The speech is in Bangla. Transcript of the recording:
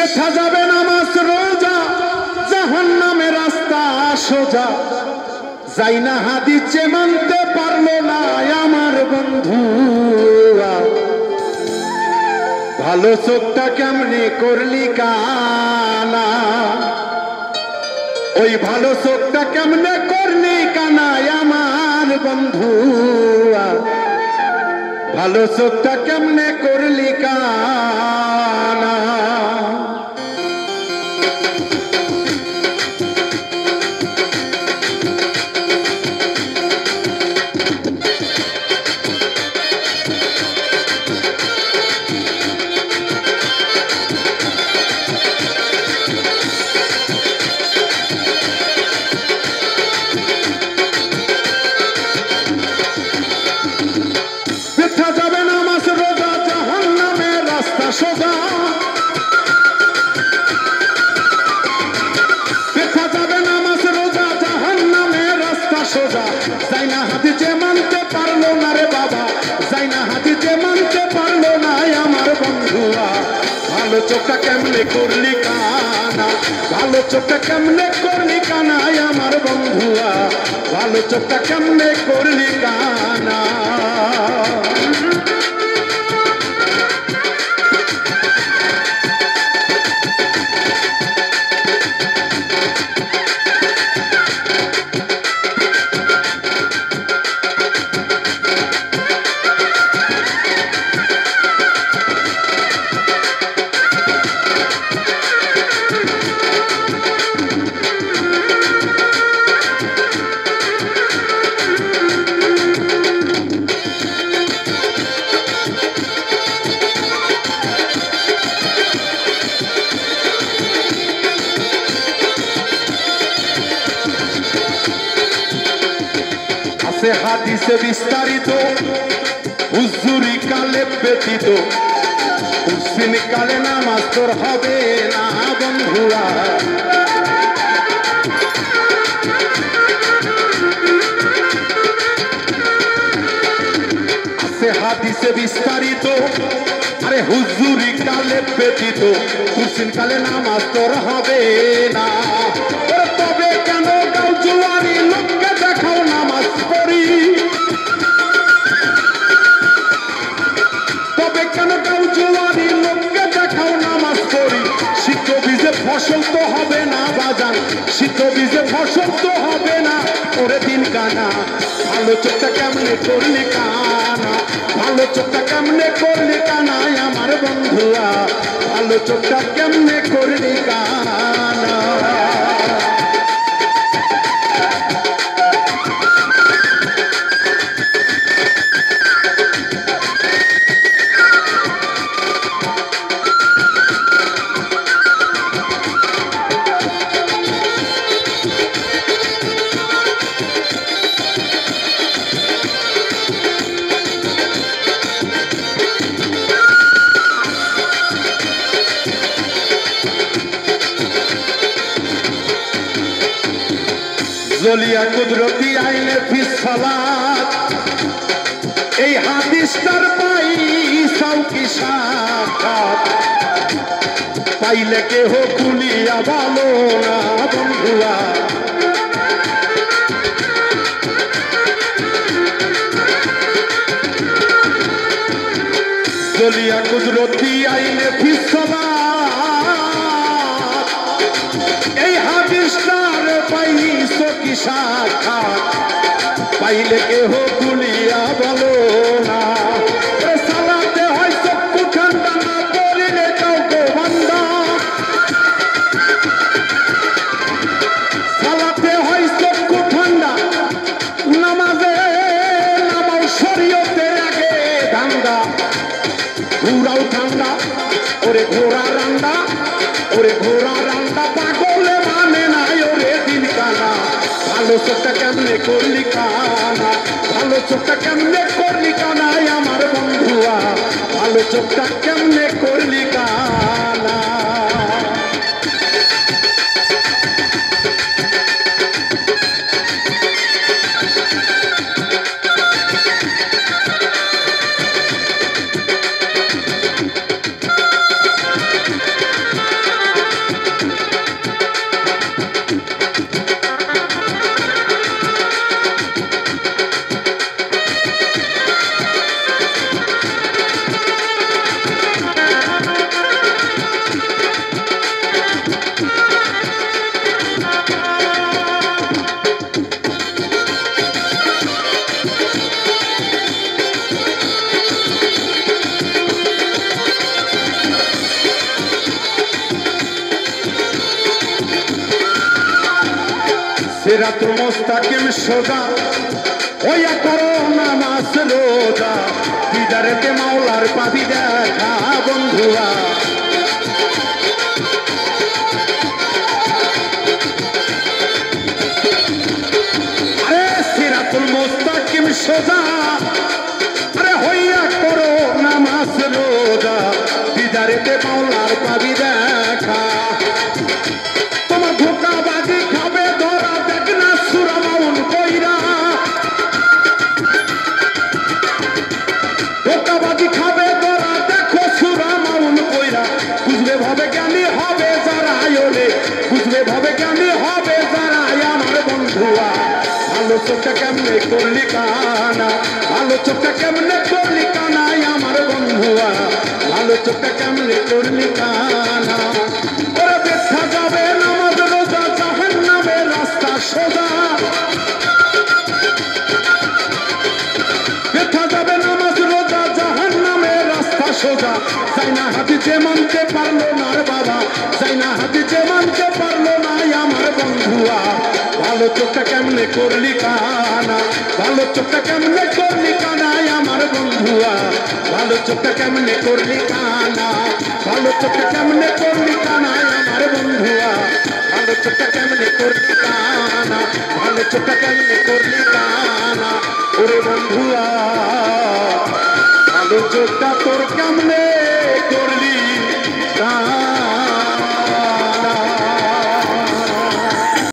বেথা যাবে নামাজ রোজা জাহান্নামের রাস্তা সোজা যাই না হাদিসে মানতে পারলো না আমার বন্ধু ভালো চোখটা কেমনে করলি কানা ওই ভালো চোখটা কেমনে করলি কানা আমার বন্ধু ভালো চোখটা কেমনে করলি কানা সোজা দেখা যাবে নামাজ রোজা জাহান্নামের রাস্তা সোজা যাই না হাদিসে মানতে পারলো না রে বাবা যাই না হাদিসে মানতে পারলো না আমার বন্ধুয়া ভালো চোখটা কেমনে করলি কানা ভালো চোখটা কেমনে করলি কানা আমার বন্ধুয়া ভালো চোখটা কেমনে করলি কানা হাদিসে বিস্তারিত হুজুরি কালে ব্যতীত হুসিন কালে নামাজ তোর হবে না বন্ধুরা আছে হাদিসে বিস্তারিত আরে হুজুরি কালে ব্যতীত হুসিন কালে নামাজ তোর হবে না তবে কেন গাও জুয়ারি লোককে দেখাও নামাজ পড়ি তবে কেন গাও জুয়ারি লোককে দেখাও নামাজ পড়ি শীত বীজে ফসল তো হবে না বাজান শীত বীজে ফসল তো হবে না ওরে দিন কানা ভালো চোখটা কেমনে করলি কানা ভালো চোখটা কেমনে করলি কানা আমার বন্ধুয়া ভালো চোখটা কেমনে করলি কানা জলিয়া কুদরতি আইনে ফিস সালাত এই হাদিসটার পাইছাও কি সাক্ষাৎ পাইলে কেহ কুলিয়া ভালো না বন্ধুয়া জলিয়া কুদরতি আইনে ফিস সালাত এই হাদিসটার পাইছো কি সাক্ষাৎ পাইলে কেহ কুলিয়া বলো না সালাতে হয় চক্ষু ঠান্ডা না পড়িলে কাউকে বান্দা সালাতে হয় চক্ষু ঠান্ডা নামাজে নামাও শরীয়তের আগে ধান্দা ঘোরাও ঠান্ডা ওরে ঘোরা রান্ডা ওরে ঘোরা রান্ডা পাগলে মানে নাই ওরে দিন কানা ভালো চোখটা কেমনে করলি কানা ভালো চোখটা কেমনে করলি কানা আমার বন্ধুয়া ভালো চোখটা কেমনে করলি কানা সিরাতুল মুস্তাকিম সোজা ওয়া করো নামাজ রোজা দিদারেতে মাওলার পাবি দেখা বন্ধুরা আরে সিরাতুল মুস্তাকিম সোজা আরে হইয়া করো নামাজ রোজা দিদারেতে মাওলার পাবি দেখা তোমার ধোঁকাবাজি খাবে ধরা দেখ না সুরা মাউন কইরা ধোঁকাবাজি খাবে ধরা দেখো সুরা মাউন কইরা বুঝবে ভাবে জ্ঞানী হবে যারা আয়োলে বুঝবে ভাবে জ্ঞানী হবে যারা আমার বন্ধুয়া ভালো চোখটা কেমনে করলি কানা ভালো চোখটা কেমনে করলি কানা আমার বন্ধুয়া ভালো চোখটা কেমনে করলি কানা ওরে দেখা যাবে নামাজ রোজা জাহান্নামের রাস্তা সোজা দেখা যাবে নামাজ রোজা জাহান্নামের রাস্তা সোজা যাই না হাতি যে মানতে পারলো না রে বাবা যাই না হাতি যে মানতে পারলো না আমার বন্ধুয়া ভালো চোখটা কেমনে করলি কানা ভালো চোখটা কেমনে করলি কানা আমার বন্ধুয়া ভালো চোখটা কেমনে করলি কানা ভালো চোখটা কেমনে করলি কানা আমার বন্ধুয়া ভালো চোখটা কেমনে করলি কানা ভালো চোখটা কেমনে করলি কানা ওরে বন্ধু